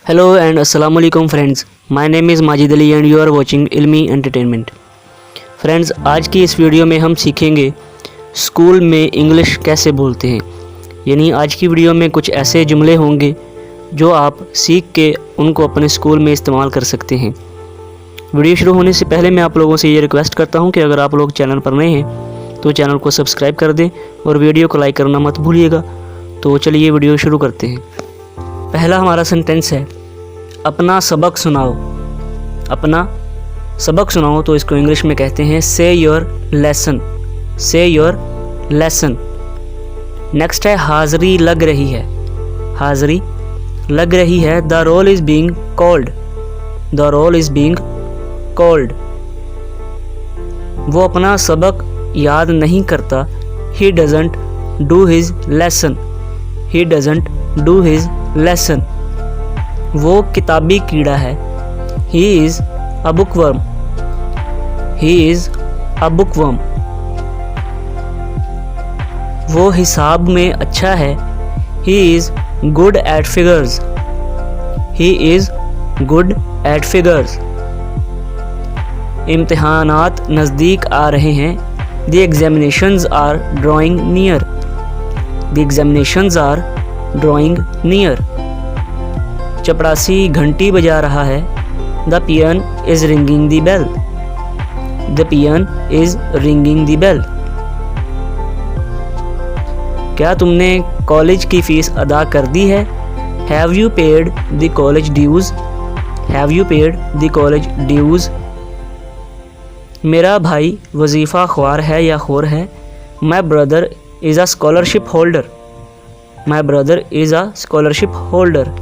Hello and अस्सलाम वालेकुम friends, my name is Majid Ali and you are watching Ilmi entertainment. Friends, आज की इस वीडियो में हम सीखेंगे स्कूल में इंग्लिश कैसे बोलते हैं। यानी आज की वीडियो में कुछ ऐसे जुमले होंगे जो आप सीख के उनको अपने स्कूल में इस्तेमाल कर सकते हैं। वीडियो शुरू होने से पहले मैं आप लोगों से ये रिक्वेस्ट करता हूँ कि अगर आप लोग चैनल पर नए हैं तो चैनल को सब्सक्राइब कर दें और वीडियो को लाइक करना मत भूलिएगा। तो चलिए वीडियो शुरू करते हैं। पहला हमारा सेंटेंस है अपना सबक सुनाओ। अपना सबक सुनाओ तो इसको इंग्लिश में कहते हैं say your lesson. Say your lesson. Next है हाज़री लग रही है। हाज़री लग रही है। The roll is being called. The roll is being called. वो अपना सबक याद नहीं करता। He doesn't do his lesson. He doesn't do his lesson. वो किताबी कीड़ा है। He is a bookworm. He is a bookworm. वो हिसाब में अच्छा है। He is good at figures. He is good at figures. इम्तिहानात नज़दीक आ रहे हैं। The examinations are drawing near. The examinations are drawing near. चपरासी घंटी बजा रहा है। The peon is ringing the bell. The peon is ringing the bell. क्या तुमने कॉलेज की फ़ीस अदा कर दी है? Have you paid the college dues. Have you paid the college dues. मेरा भाई वजीफ़ा ख्वार है या खोर है? My brother is a scholarship holder. My brother is a scholarship holder.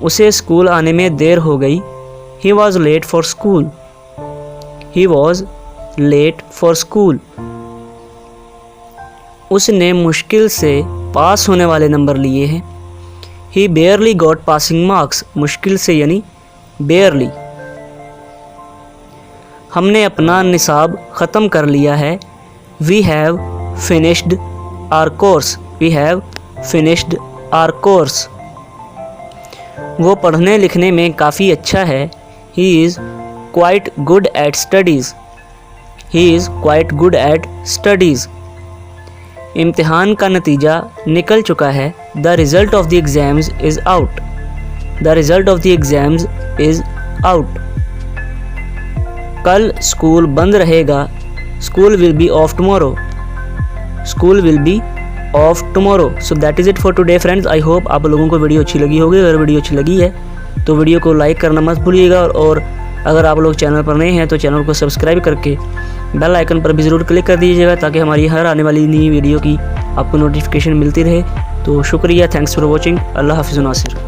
उसे स्कूल आने में देर हो गई। He was late for school. He was late for school. उसने मुश्किल से पास होने वाले नंबर लिए हैं। He barely got passing marks. मुश्किल से यानी बेयरली। हमने अपना निसाब ख़त्म कर लिया है। We have finished our course. We have finished our course. वो पढ़ने लिखने में काफ़ी अच्छा है। He is quite good at studies. He is quite good at studies. इम्तिहान का नतीजा निकल चुका है। The result of the exams is out. The result of the exams is out. कल स्कूल बंद रहेगा। School will be off tomorrow. School will be off tomorrow. So that is it for today friends. I hope आप लोगों को video अच्छी लगी होगी। अगर वीडियो अच्छी लगी है तो वीडियो को लाइक करना मत भूलिएगा और अगर आप लोग चैनल पर नए हैं तो चैनल को सब्सक्राइब करके बेल आइकन पर भी ज़रूर क्लिक कर दीजिएगा ताकि हमारी हर आने वाली नई वीडियो की आपको नोटिफिकेशन मिलती रहे। तो शुक्रिया। Thanks for watching. अल्लाह हाफिज़ नासिर।